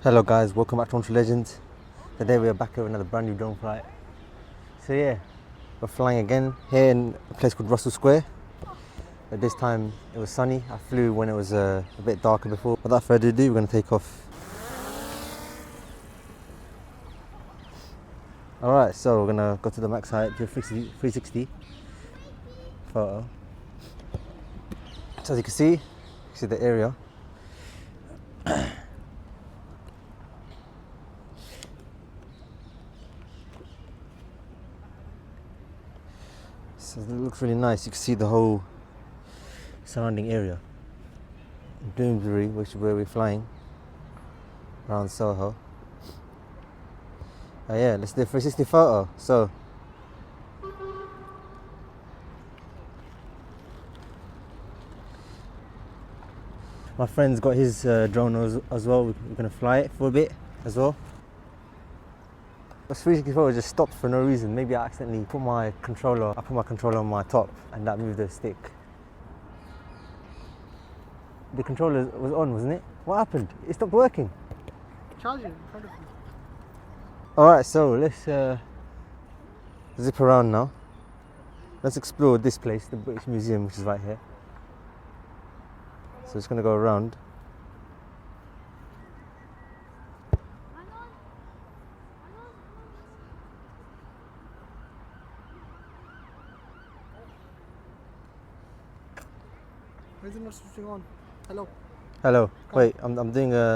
Hello guys, welcome back to Unported Legends. Today we are back with another brand new drone flight. So yeah, we're flying again here in a place called Russell Square. At this time it was sunny. I flew when it was a bit darker before. Without further ado, we're going to take off. Alright, so we're going to go to the max height, do a 360 photo. So as you can see the area. So it looks really nice. You can see the whole surrounding area. Bloomsbury, which is where we're flying, around Soho. Yeah, let's do a 360 photo. So my friend's got his drone as well. We're going to fly it for a bit as well. This 360 photo just stopped for no reason. Maybe I accidentally put my controller on my top and that moved the stick. The controller was on, wasn't it? What happened? It stopped working. Charging in front of you. Alright, so let's zip around now. Let's explore this place, the British Museum, which is right here. So it's going to go around. Why is it not switching on? Hello. Hello. Wait, I'm going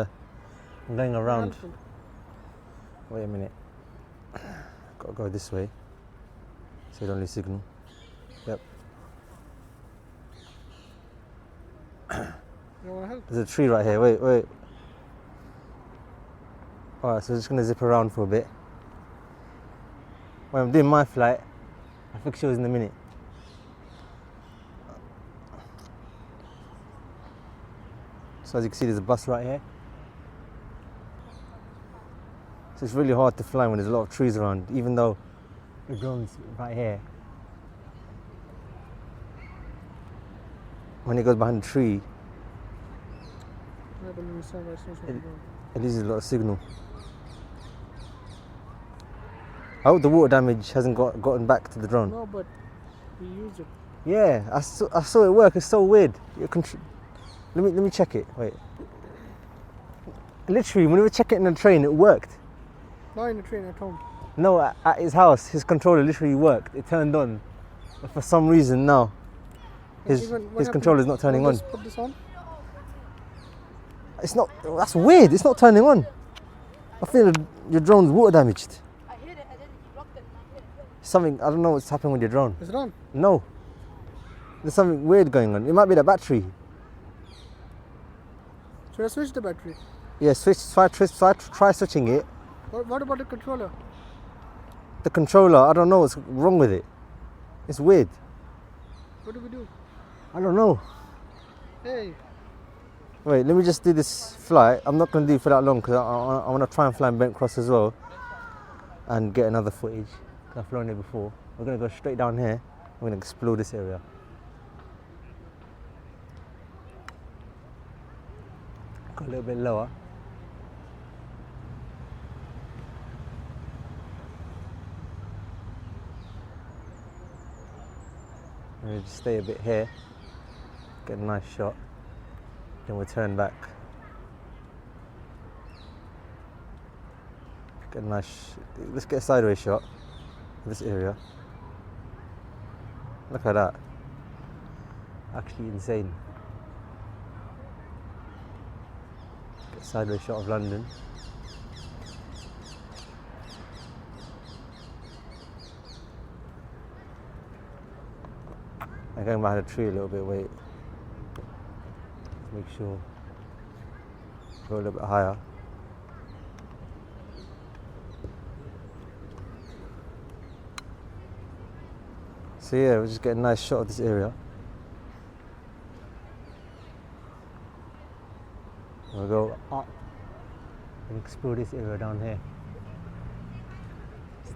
around. Wait a minute. Gotta go this way. So you don't lose signal. Yep. You want to help? There's a tree right here. Wait. Alright, so I'm just gonna zip around for a bit. When I'm doing my flight, I'll fix yours in a minute. So as you can see, there's a bus right here. So it's really hard to fly when there's a lot of trees around, even though the drone's right here. When it goes behind a tree, it loses a lot of signal. I hope the water damage hasn't gotten back to the drone. No, but we use it. Yeah, I saw it work. It's so weird. Let me check it. Wait. Literally, when we were checking it in the train, it worked. Not in the train, at home. No, at his house, his controller literally worked. It turned on. But for some reason now, his controller is not turning on. Put this on. It's not. That's weird. It's not turning on. I feel your drone's water damaged. I hit it and then he blocked it. Something. I don't know what's happening with your drone. Is it on? No. There's something weird going on. It might be the battery. Should I switch the battery? Yeah, try switching it. What about the controller? The controller, I don't know what's wrong with it. It's weird. What do we do? I don't know. Hey. Wait, let me just do this flight. I'm not going to do it for that long because I want to try and fly in Bent Cross as well and get another footage because I've flown it before. We're going to go straight down here. We're going to explore this area. Go a little bit lower. We'll just stay a bit here, get a nice shot, then we'll turn back. Let's get a sideways shot of this area. Look at that. Actually insane. Get a sideways shot of London. I'm going behind a tree a little bit, wait. Make sure. Go a little bit higher. So yeah, we'll just get a nice shot of this area. We'll go up and explore this area down here.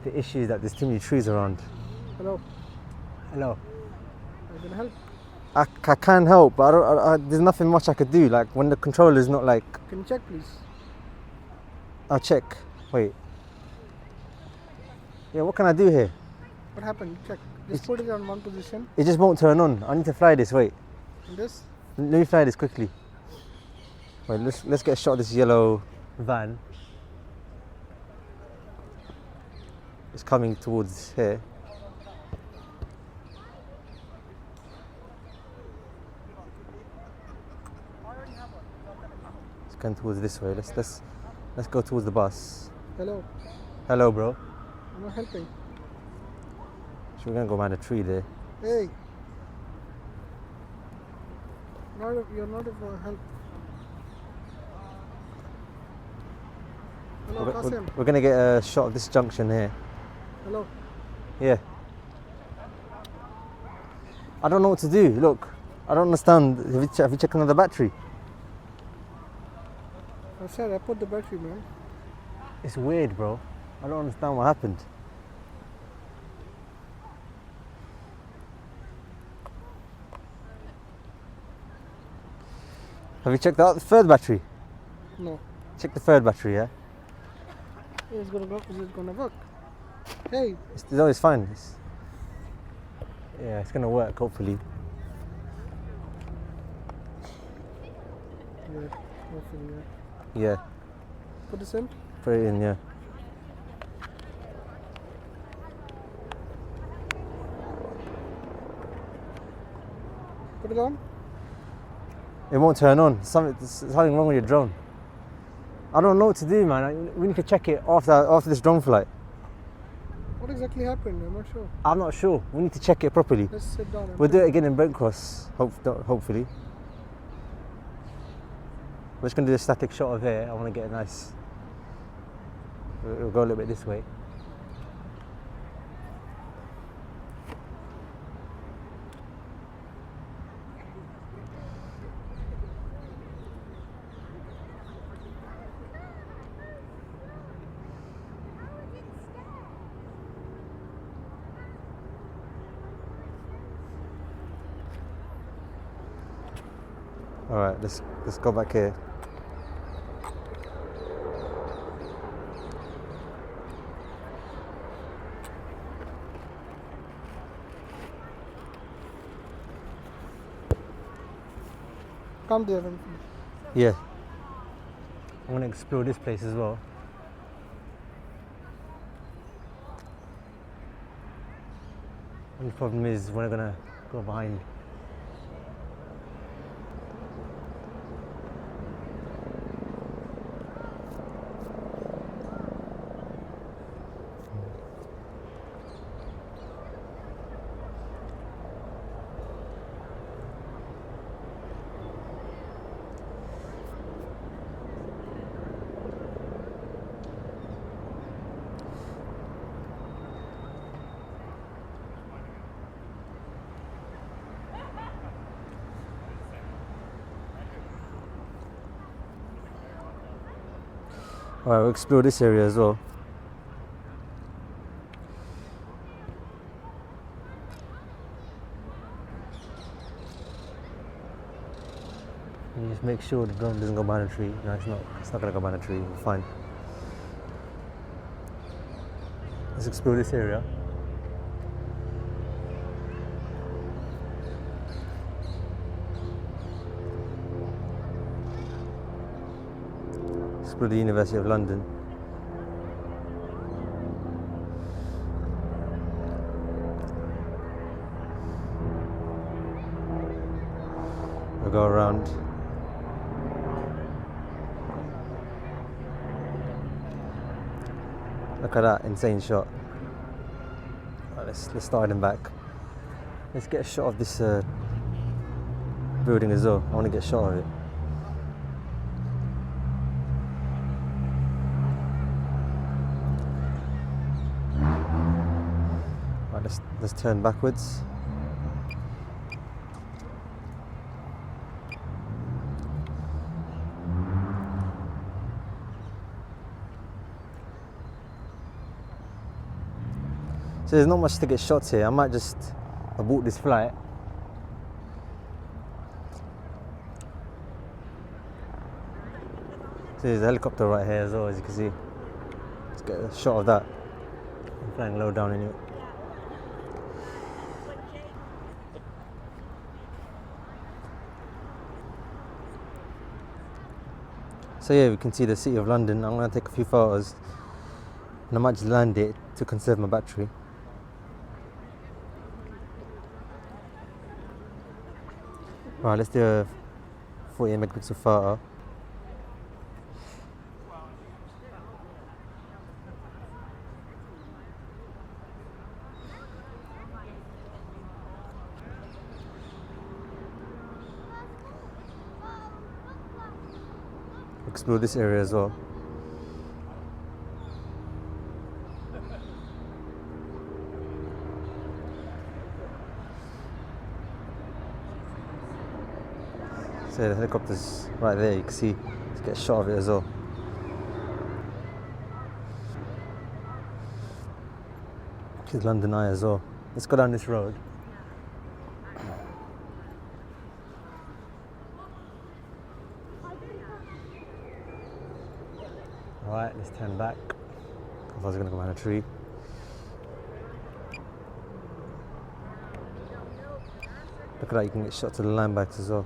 The issue is that there's too many trees around. Hello. Hello. Are you gonna help? I can help, but there's nothing much I could do. Like when the controller is not like. Can you check, please? I'll check. Wait. Yeah, what can I do here? What happened? Check. Just put it on one position. It just won't turn on. I need to fly this. Wait. And this. Let me fly this quickly. Wait, let's get a shot of this yellow van. It's coming towards here. It's going towards this way. Let's go towards the bus. Hello. Hello, bro. I'm not helping. So we're gonna go behind a tree there. Hey. You're not for help. Hello, Qasim. We're gonna get a shot of this junction here. Hello. Yeah. I don't know what to do. Look, I don't understand. Have you checked another battery? I said I put the battery, man. It's weird, bro. I don't understand what happened. Have you checked out the third battery? No. Check the third battery, yeah? It's gonna go. Is it gonna work? Hey. No, it's fine. Yeah, it's gonna work, hopefully. Yeah. Hopefully, yeah. Yeah, Put this in. put it in, yeah. Put it on. It won't turn on. There's something wrong with your drone. I don't know what to do, man. We need to check it after this drone flight. What exactly happened? I'm not sure. I'm not sure. We need to check it properly. Let's sit down. We'll do it again in Brent Cross, hopefully. We're just going to do a static shot of here. I want to get a nice... We'll go a little bit this way. All right, let's go back here. Come there. Yeah. I want to explore this place as well. Only problem is we're not gonna go behind. Alright, we'll explore this area as well. And just make sure the drone doesn't go behind a tree. No, it's not gonna go behind a tree, we're fine. Let's explore this area. Explore the University of London. We'll go around. Look at that insane shot. Right, let's start heading back. Let's get a shot of this building as well. I want to get a shot of it. Right, let's turn backwards. So there's not much to get shots here. I might just abort this flight. So there's a helicopter right here as well, as you can see. Let's get a shot of that. I'm flying low down anyway. So yeah, we can see the city of London. I'm going to take a few photos and I might just land it to conserve my battery. Right, let's do a 48 megapixel photo. Explore this area as well. So the helicopter's right there, you can see. Let's get a shot of it as well. Here's London Eye as well. Let's go down this road. Alright, let's turn back. I was going to go behind a tree. Look at that, you can get shot to the line backs as well.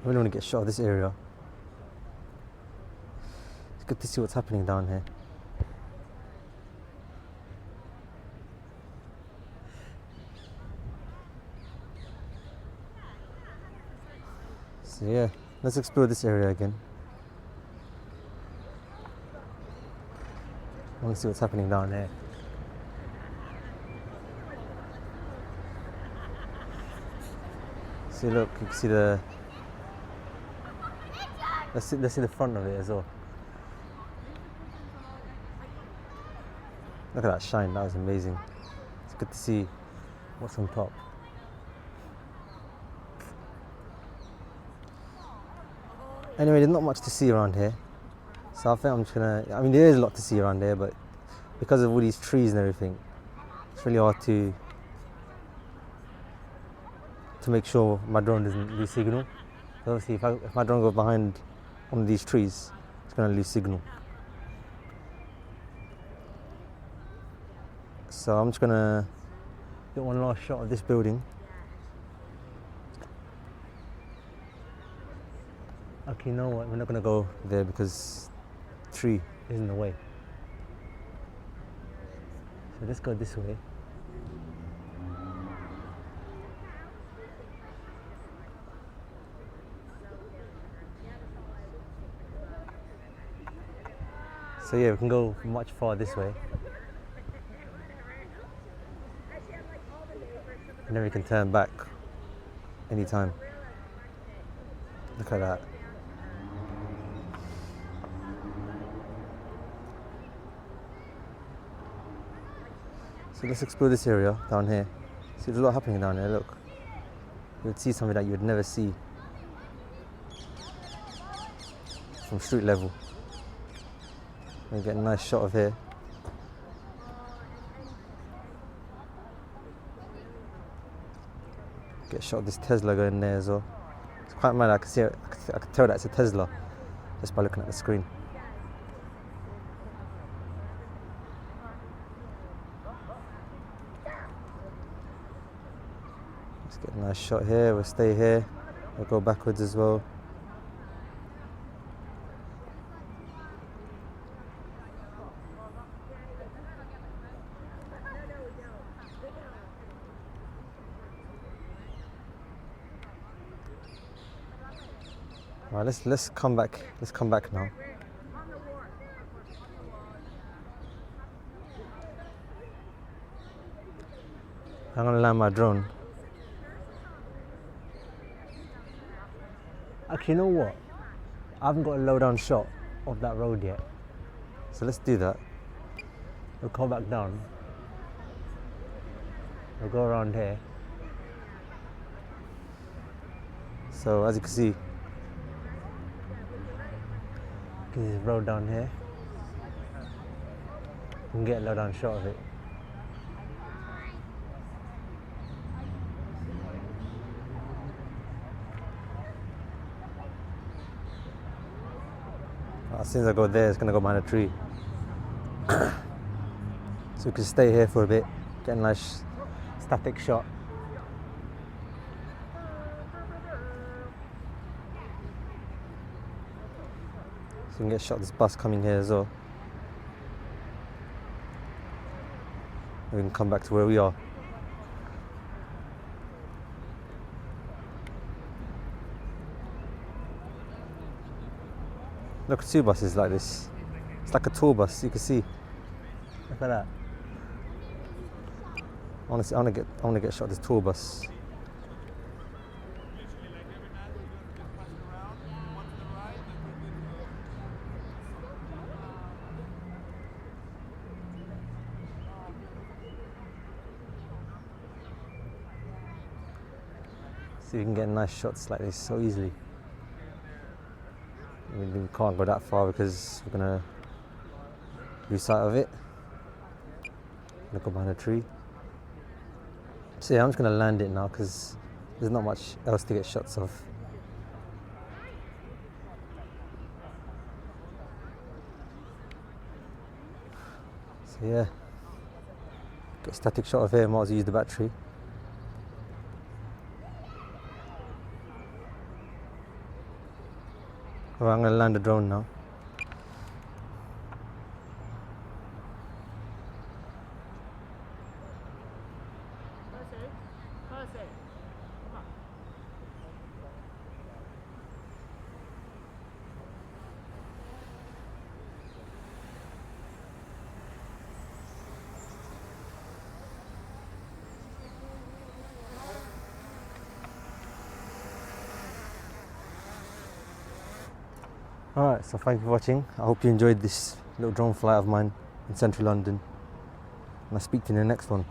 I really want to get a shot of this area. It's good to see what's happening down here. So yeah, let's explore this area again. I want to see what's happening down here. See, look, you can see the... Let's see the front of it as well. Look at that shine, that was amazing. It's good to see what's on top. Anyway, there's not much to see around here. So I think I'm just gonna, I mean there is a lot to see around here, but because of all these trees and everything, it's really hard to make sure my drone doesn't lose signal. So obviously if my drone goes behind one of these trees, it's gonna lose signal. So I'm just gonna get one last shot of this building. Okay, you know what, we're not gonna go there because the tree is in the way. So let's go this way. So yeah, we can go much far this way. And then we can turn back anytime. Look at that. So let's explore this area down here. See, there's a lot happening down here, look. You would see something that you would never see from street level. We get a nice shot of here. Get a shot of this Tesla going there as well. It's quite mad, I can see it, I can tell that it's a Tesla just by looking at the screen. Let's get a nice shot here, we'll stay here, we'll go backwards as well. Right, let's come back. Let's come back now. I'm gonna land my drone. Actually, you know what? I haven't got a low down shot of that road yet. So let's do that. We'll come back down. We'll go around here. So as you can see, this road down here. You can get a low down shot of it. as soon as I go there, it's gonna go behind a tree. So we can stay here for a bit, get a nice static shot. So we can get a shot of this bus coming here as well. We can come back to where we are. Look, 2 buses like this. It's like a tour bus, you can see. Look at that. I want to get a shot of this tour bus. See if we can get nice shots like this so easily. We can't go that far because we're gonna lose sight of it. Look up behind a tree. So yeah, I'm just gonna land it now because there's not much else to get shots of. So yeah, get a static shot of here, might as well use the battery. Alright, I'm gonna land the drone now. Alright, so thank you for watching. I hope you enjoyed this little drone flight of mine in central London. And I'll speak to you in the next one.